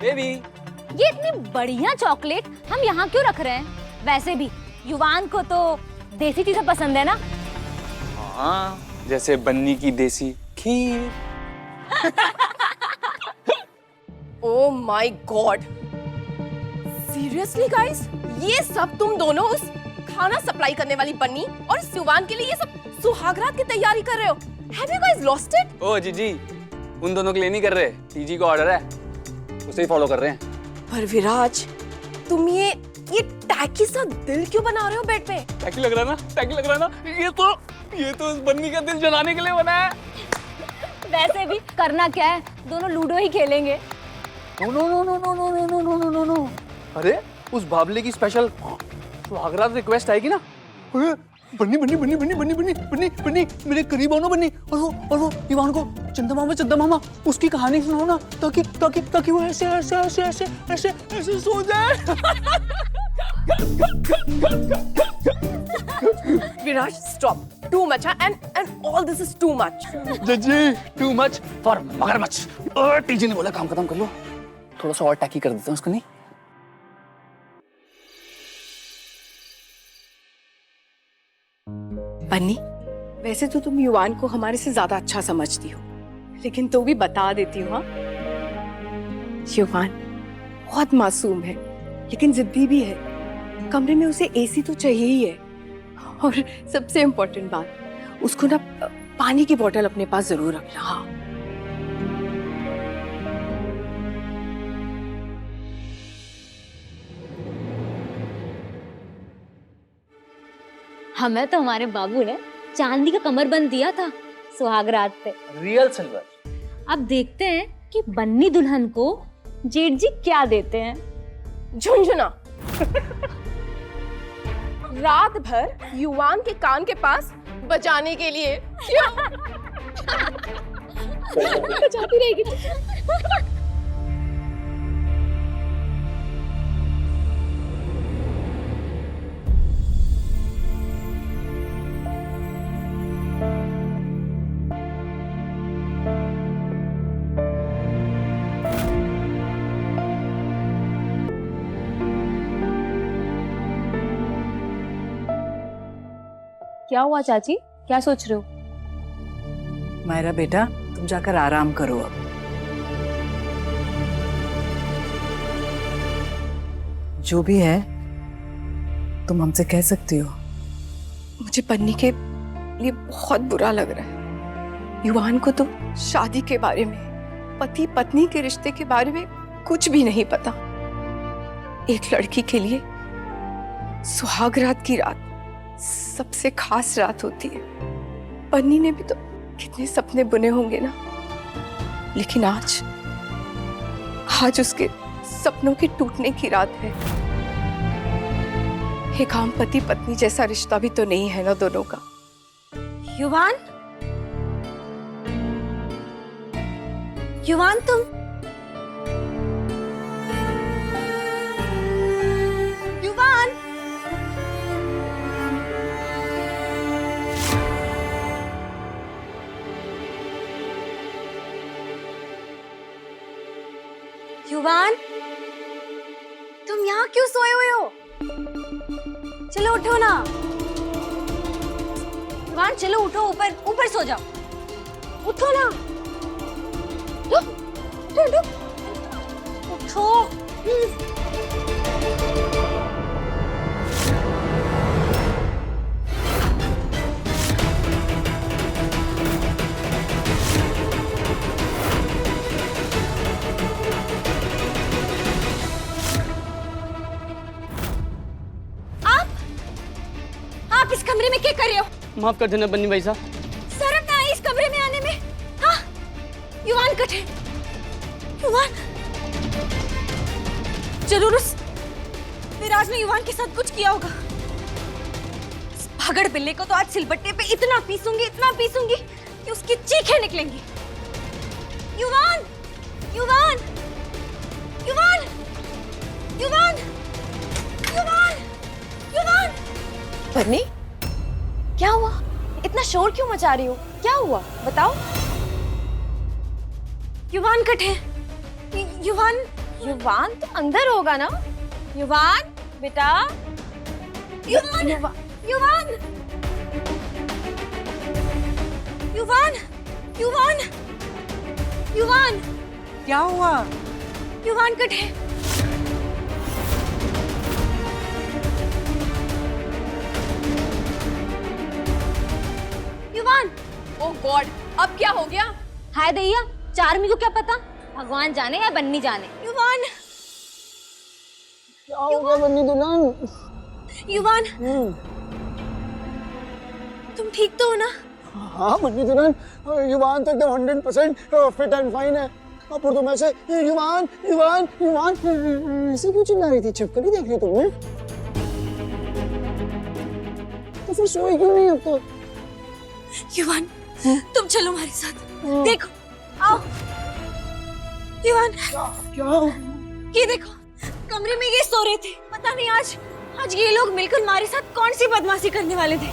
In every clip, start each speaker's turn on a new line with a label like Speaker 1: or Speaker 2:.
Speaker 1: Baby.
Speaker 2: ये इतनी बढ़िया चॉकलेट हम यहाँ क्यों रख रहे हैं? वैसे भी युवान को तो देसी चीजें पसंद है ना।
Speaker 1: हाँ, जैसे बन्नी की देसी खीर।
Speaker 3: Oh my god, seriously guys, ये सब तुम दोनों उस खाना सप्लाई करने वाली बन्नी और युवान के लिए ये सब सुहागरात की तैयारी कर रहे हो? Have you guys lost it?
Speaker 1: ओ जीजी, उन दोनों के लिए नहीं कर रहे, टीजी का ऑर्डर है, उसे ही फॉलो कर रहे हैं।
Speaker 3: पर विराज, तुम ये टैकी सा दिल क्यों बना रहे हो बेड पे?
Speaker 1: टैकी लग रहा ना, टैकी लग रहा ना। ये तो उस बन्नी का दिल जलाने के लिए बना है।
Speaker 2: वैसे भी करना क्या है, दोनों लूडो ही खेलेंगे।
Speaker 1: No no no no no no no no no no no. अरे उस बाबले की स्पेशल सुहागरात रिक्वेस्ट आएगी ना। बन्नी बन्नी बन्नी बन्नी बन्नी बन्नी बन्नी बन्नी मेरे करीब आओ ना बन्नी, और वो इवान को चंदा मामा उसकी कहानी सुनाओ ना, ताकि ताकि ताकि वो ऐसे ऐसे ऐसे ऐसे ऐसे ऐसे सो जाए।
Speaker 3: Viraj stop, too much and all this is too much.
Speaker 1: जजी टू मच फॉर मगरमच्छ। और टीजी ने बोला काम खत्म कर लो, थोड़ा सा और टैकी कर देते हैं उसको। नहीं
Speaker 3: बन्नी, वैसे तो तुम युवान को हमारे से ज्यादा अच्छा समझती हो, लेकिन तो भी बता देती हूँ। हाँ, युवान बहुत मासूम है, लेकिन जिद्दी भी है। कमरे में उसे एसी तो चाहिए ही है, और सबसे इम्पोर्टेंट बात, उसको ना पानी की बोतल अपने पास जरूर रखना। हाँ,
Speaker 2: हमें तो हमारे बाबू ने चांदी का कमरबंद दिया था सुहागरात पे,
Speaker 1: रियल सिल्वर।
Speaker 2: अब देखते हैं कि बन्नी दुल्हन को जेठ जी क्या देते हैं।
Speaker 3: झुनझुना। रात भर युवान के कान के पास बजाने के लिए। क्यों? बजाती रहेगी।
Speaker 2: क्या हुआ चाची, क्या सोच रहे हो?
Speaker 4: मायरा बेटा, तुम जाकर आराम करो अब। जो भी है तुम हमसे कह सकती हो।
Speaker 3: मुझे बन्नी के लिए बहुत बुरा लग रहा है। युवान को तो शादी के बारे में, पति पत्नी के रिश्ते के बारे में कुछ भी नहीं पता। एक लड़की के लिए सुहागरात की रात सबसे खास रात होती है। बन्नी ने भी तो कितने सपने बुने होंगे ना, लेकिन आज उसके सपनों के टूटने की रात है। एक आम पति पत्नी जैसा रिश्ता भी तो नहीं है ना दोनों का।
Speaker 2: युवान, युवान तुम युवान, युवान, तुम यहाँ क्यों सोए हुए हो? चलो उठो ना। युवान चलो उठो, ऊपर ऊपर सो जाओ। उठो ना, उठो उठो। आप इस कमरे में क्या कर रहे हो?
Speaker 1: माफ कर देना बन्नी भाई साहब।
Speaker 2: शर्म ना आई इस कमरे में आने में? हाँ, युवान कटे, युवान जरूर उस विराज ने युवान के साथ कुछ किया होगा। इस भागड़ बिल्ले को तो आज सिलबट्टे पे इतना पीसूंगी कि उसकी चीखें निकलेंगी। युवान, युवान, युवान, युवान, युवान, युवान।
Speaker 3: बन्नी,
Speaker 2: क्या हुआ? इतना शोर क्यों मचा रही हो? क्या हुआ बताओ। युवान कटे, युवान, युवान तो अंदर होगा ना? युवान बेटा, युवान, युवान, युवान, युवान, युवान,
Speaker 4: क्या हुआ?
Speaker 2: युवान कट है। युवान,
Speaker 5: ओह गॉड, अब क्या हो गया?
Speaker 2: हाय दैया, चार्मी को क्या पता? भगवान जाने या बन्नी जाने। युवान,
Speaker 6: क्या हो गया बन्नी दुल्हन?
Speaker 2: युवान, तुम ठीक तो हो ना?
Speaker 6: हाँ बन्नी दुल्हन, युवान तो एकदम 100% फिट एंड फाइन है। और तुम ऐसे युवान युवान युवान ऐसे क्यों चिल्ला रही थी? छिपकर नहीं देख रही तुमने? तो फिर सोई क्यों नहीं अब तक?
Speaker 2: युवान, तुम चलो हमारे साथ। देखो, आओ। युवान,
Speaker 6: क्या?
Speaker 2: ये देखो, कमरे में ये सो रहे थे। पता नहीं आज ये लोग मिलकर हमारे साथ कौन सी बदमाशी करने वाले थे।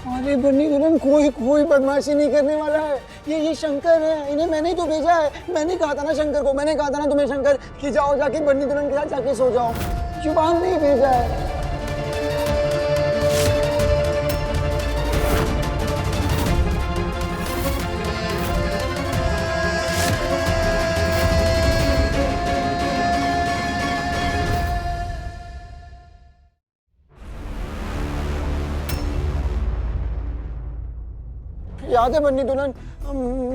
Speaker 6: अरे बन्नी दुल्हन, कोई बदमाशी नहीं करने वाला है। ये शंकर है, इन्हें मैंने ही तो भेजा है। मैंने कहा था ना शंकर को, मैंने कहा था ना तुम्हें शंकर कि जाओ जाके बन्नी दुल्हन के साथ जाके सो जाओ। युवान नहीं भेजा है। याद है बन्नी दुल्हन,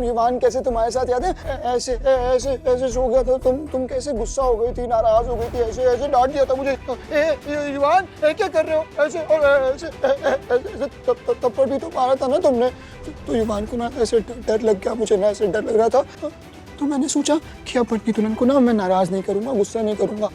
Speaker 6: युवान कैसे तुम्हारे साथ याद है? ऐसे ऐसे ऐसे सो गया था। तुम कैसे गुस्सा हो गई थी, नाराज हो गई थी, ऐसे ऐसे डांट दिया था मुझे। युवान क्या कर रहे हो? ऐसे और ऐसे ऐसे थप्पड़ भी तो मारा था ना तुमने। तो युवान को ना ऐसे डर लग गया, मुझे ना ऐसे डर लग रहा था। तो मैंने सोचा कि अब बन्नी दुल्हन को ना मैं नाराज नहीं करूंगा, गुस्सा नहीं करूंगा,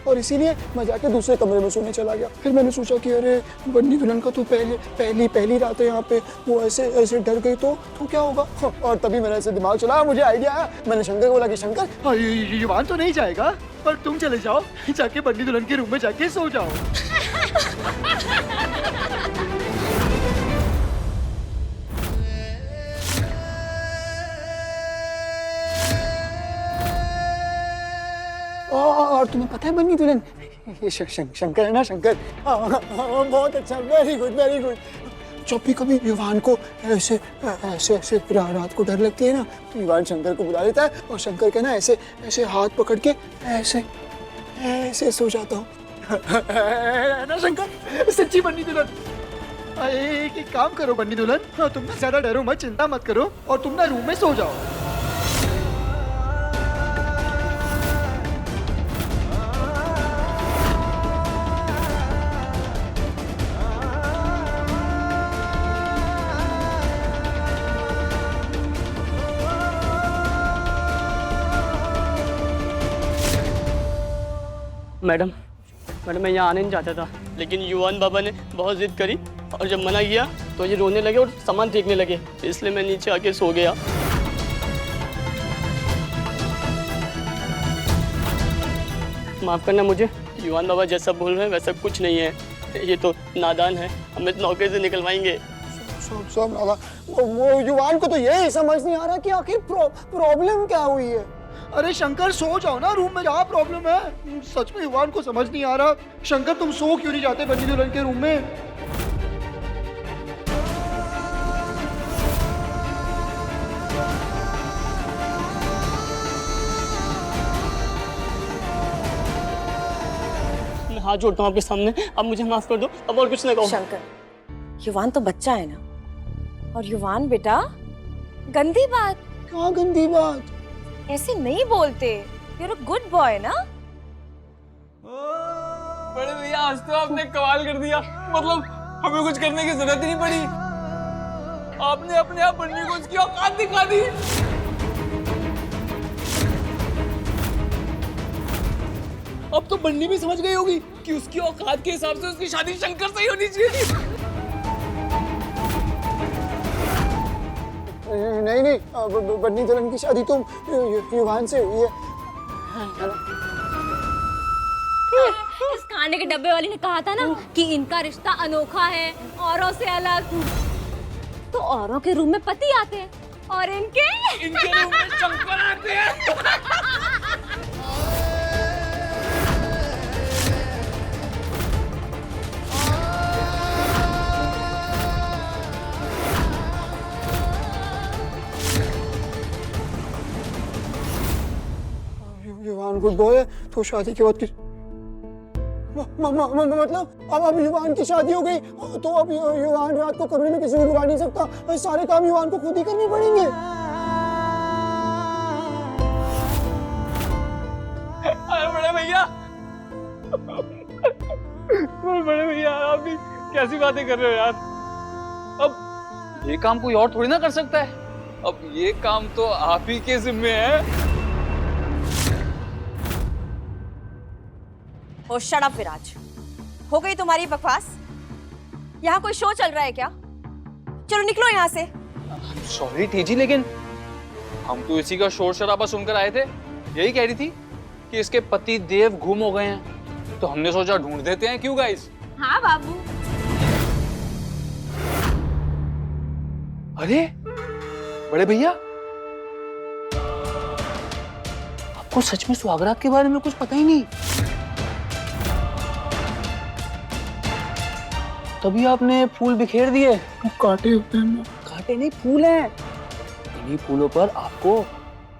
Speaker 6: और इसीलिए मैं जाके दूसरे कमरे में सोने चला गया। फिर मैंने सोचा कि अरे बन्नी दुल्हन का तो पहली रात है यहाँ पे, वो ऐसे ऐसे डर गई तो क्या होगा। और तभी मेरा ऐसे दिमाग चला, मुझे आइडिया आया। मैंने शंकर को बोला कि शंकर,
Speaker 1: युवान तो नहीं जाएगा, पर तुम चले जाओ, जाके बन्नी दुल्हन के रूम में जाके सो जाओ।
Speaker 6: और तुम्हें पता है बन्नी दुल्हन, ये शंकर है ना, शंकर, बहुत अच्छा, वेरी गुड वेरी गुड। जब भी कभी युवान को ऐसे ऐसे ऐसे रात को डर लगती है ना, तो युवान शंकर को बुला लेता है और शंकर के ना ऐसे ऐसे हाथ पकड़ के ऐसे ऐसे सो जाता हूँ।
Speaker 1: ना शंकर, सच्ची बन्नी दुल्हन। एक काम करो बन्नी दुल्हन, हाँ, तुम ना ज्यादा डरो मत, चिंता मत करो, और तुम ना रूम में सो जाओ।
Speaker 7: मैडम मैं यहाँ आने नहीं चाहता था, लेकिन युवान बाबा ने बहुत जिद करी और जब मना किया तो ये रोने लगे और सामान फेंकने लगे, इसलिए मैं नीचे आके सो गया। माफ़ करना मुझे, युवान बाबा जैसा बोल रहे हैं वैसा कुछ नहीं है, ये तो नादान है, हमें तो नौकरी से निकलवाएंगे।
Speaker 6: सब नाला, वो युवान को तो यही समझ नहीं आ रहा कि आखिर प्रॉब्लम क्या हुई है।
Speaker 1: अरे शंकर, सो जाओ ना रूम में, क्या प्रॉब्लम है? सच में युवान को समझ नहीं आ रहा। शंकर, तुम सो क्यों नहीं जाते बन्नी दुल्हन के रूम में?
Speaker 7: मैं हाथ जोड़ता हूँ आपके सामने, अब मुझे माफ कर दो, अब और कुछ नहीं कहो।
Speaker 2: शंकर, युवान तो बच्चा है ना, और युवान बेटा, गंदी बात।
Speaker 6: क्या गंदी बात?
Speaker 2: ऐसे नहीं बोलते, you're a good boy ना?
Speaker 8: बड़े भैया, आज तो आपने कमाल कर दिया, मतलब हमें कुछ करने की जरूरत ही नहीं पड़ी, आपने अपने आप बन्नी को उसकी औकात दिखा दी। अब तो बन्नी भी समझ गई होगी कि उसकी औकात के हिसाब से उसकी शादी शंकर से ही होनी चाहिए।
Speaker 6: नहीं, बन्नी दुल्हन की शादी तो युवान से हुई है।
Speaker 2: इस खाने के डब्बे वाली ने कहा था ना कि इनका रिश्ता अनोखा है, औरों से अलग। तो औरों के रूम में पति आते हैं, और इनके
Speaker 8: रूम में शंकर आते हैं।
Speaker 6: युवान गुड बॉय है तो शादी के बाद की मतलब अब युवान की शादी हो गई तो अब युवान रात को कमरे में किसी को बुला नहीं सकता, सारे काम युवान को खुद ही करने पड़ेंगे।
Speaker 8: अरे बड़े भैया, बड़े भैया आप भी कैसी बातें कर रहे हो यार। अब ये काम कोई और थोड़ी ना कर सकता है, अब ये काम तो आप ही के जिम्मे है।
Speaker 2: ओ शट अप विराज, हो गई तुम्हारी बकवास। यहाँ कोई शो चल रहा है क्या? चलो निकलो यहाँ से।
Speaker 8: सॉरी टीजी, लेकिन हम तो इसी का शोर शराबा सुनकर आए थे। यही कह रही थी कि इसके पति देव गुम हो गए हैं, तो हमने सोचा ढूंढ देते हैं। क्यों गाइस?
Speaker 2: हाँ बाबू।
Speaker 1: अरे बड़े भैया, आपको सच में सुहागरात के बारे में कुछ पता ही नहीं? तभी आपने फूल बिखेर दिए।
Speaker 6: काटे होते हैं।
Speaker 1: काटे नहीं, फूल हैं। इन्हीं फूलों पर आपको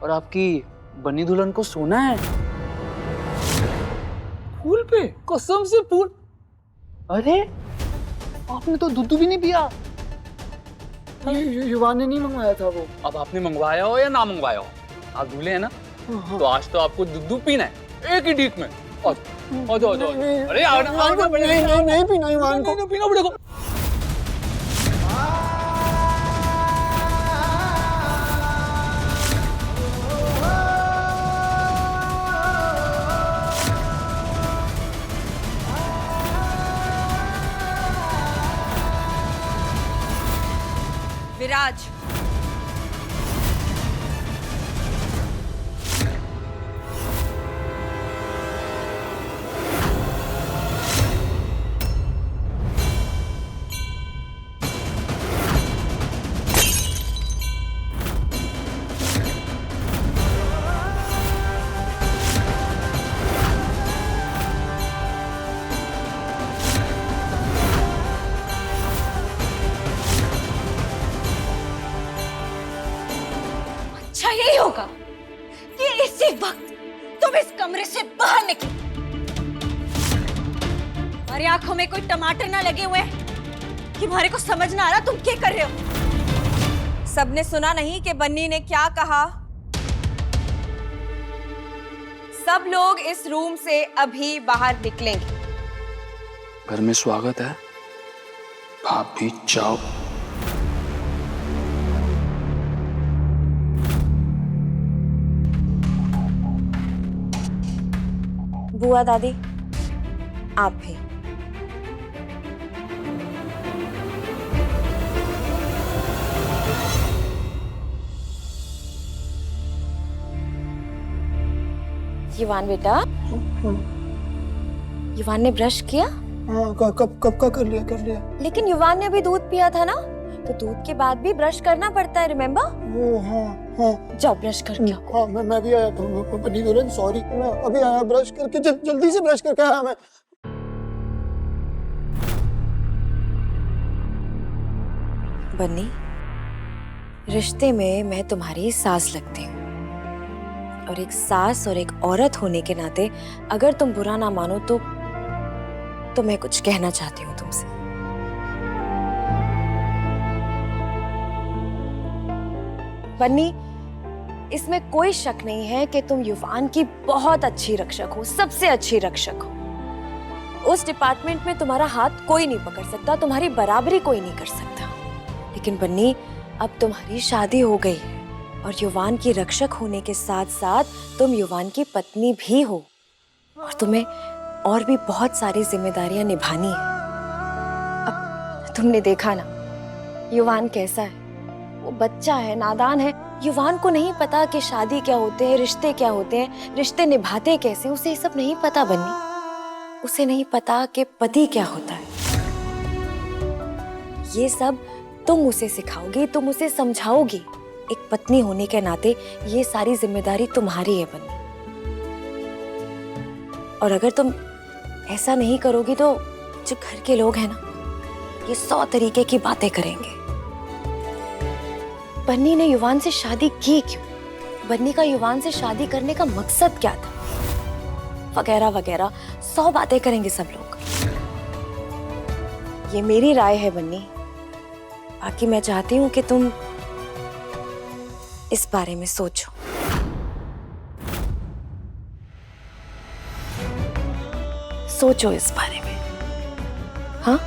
Speaker 1: और आपकी बनी दुल्हन को सोना है। फूल पे? कसम से फूल? अरे आपने तो दूध भी नहीं पिया।
Speaker 6: युवान ने नहीं मंगवाया था वो।
Speaker 8: अब आपने मंगवाया हो या ना मंगवाया हो, आप दूल्हे हैं ना, तो आज तो आपको दूध पीना है एक ही डीक में। अरे यार
Speaker 6: नहीं पीना युवान को।
Speaker 8: पीना पड़ेगा।
Speaker 2: विराज, अच्छा यही होगा कि इसी वक्त तुम इस कमरे से बाहर निकलो। तुम्हारी आंखों में कोई टमाटर ना लगे हुए कि तुम्हारे को समझ ना आ रहा तुम क्या कर रहे हो। सबने सुना नहीं कि बन्नी ने क्या कहा? सब लोग इस रूम से अभी बाहर निकलेंगे।
Speaker 1: घर में स्वागत है, आप भी जाओ।
Speaker 2: बुआ दादी आप भी। युवान बेटा, युवान ने ब्रश किया?
Speaker 6: हाँ कब का कर लिया।
Speaker 2: लेकिन युवान ने अभी दूध पिया था ना, तो दूध के बाद भी ब्रश करना पड़ता है, रिमेम्बर?
Speaker 6: वो हाँ।
Speaker 2: जाओ ब्रश करके आओ।
Speaker 6: हाँ मैं भी आया, बनी दुल्हन सॉरी, मैं अभी आया ब्रश करके, जल्दी से ब्रश करके आया मैं।
Speaker 2: बन्नी, रिश्ते में मैं तुम्हारी सास लगती हूँ, और एक सास और एक औरत होने के नाते अगर तुम बुरा ना मानो तो मैं कुछ कहना चाहती हूँ तुमसे। बन्नी, इसमें कोई शक नहीं है कि तुम युवान की बहुत अच्छी रक्षक हो, सबसे अच्छी रक्षक हो। उस डिपार्टमेंट में तुम्हारा हाथ कोई नहीं पकड़ सकता, तुम्हारी बराबरी कोई नहीं कर सकता। लेकिन बन्नी, अब तुम्हारी शादी हो गई है और युवान की रक्षक होने के साथ साथ तुम युवान की पत्नी भी हो, और तुम्हें और भी बहुत सारी जिम्मेदारियां निभानी है। अब तुमने देखा ना युवान कैसा है, वो बच्चा है, नादान है। युवान को नहीं पता कि शादी क्या होते हैं, रिश्ते क्या होते हैं, रिश्ते निभाते कैसे, उसे ये सब नहीं पता बन्नी। उसे नहीं पता कि पति क्या होता है। ये सब तुम उसे सिखाओगी, तुम उसे समझाओगी, एक पत्नी होने के नाते ये सारी जिम्मेदारी तुम्हारी है बन्नी। और अगर तुम ऐसा नहीं करोगी तो जो घर के लोग हैं ना, ये 100 तरीके की बातें करेंगे। बन्नी ने युवान से शादी की क्यों? बन्नी का युवान से शादी करने का मकसद क्या था? वगैरह वगैरह 100 बातें करेंगे सब लोग। ये मेरी राय है बन्नी। बाकी मैं चाहती हूँ कि तुम इस बारे में सोचो। सोचो इस बारे में, हाँ?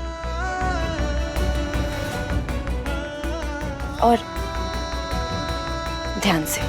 Speaker 2: और ध्यान से।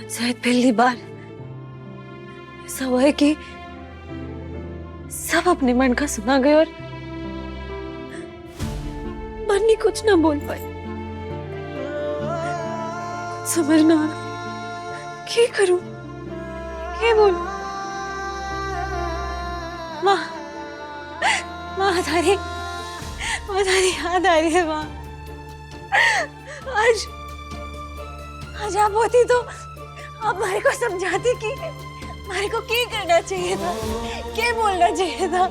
Speaker 2: शायद पहली बार ऐसा हुआ है कि सब अपने मन का सुना गए और बन्नी कुछ ना बोल पाई। समझ ना आ रहा क्या करूं, क्या बोलूं। माँ तारी याद आ रही है। माँ आज आप होती तो आप हमारे को समझाती कि हमारे को क्या करना चाहिए था, क्या बोलना चाहिए था।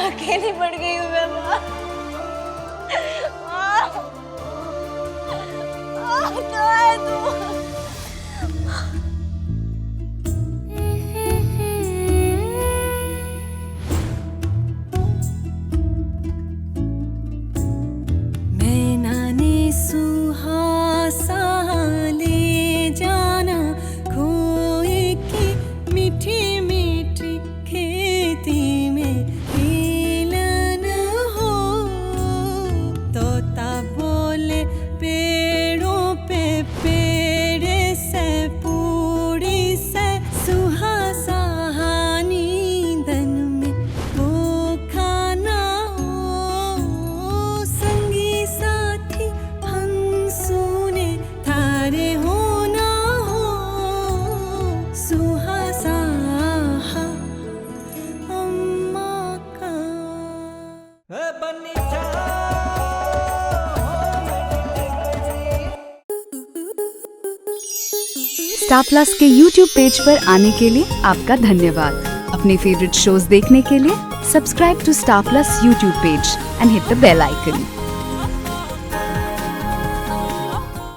Speaker 2: अकेली पड़ गई हूँ मैं। कहाँ है तू?
Speaker 9: स्टार प्लस के YouTube पेज पर आने के लिए आपका धन्यवाद। अपने फेवरेट शोज देखने के लिए subscribe to Star Plus YouTube page and hit the bell icon.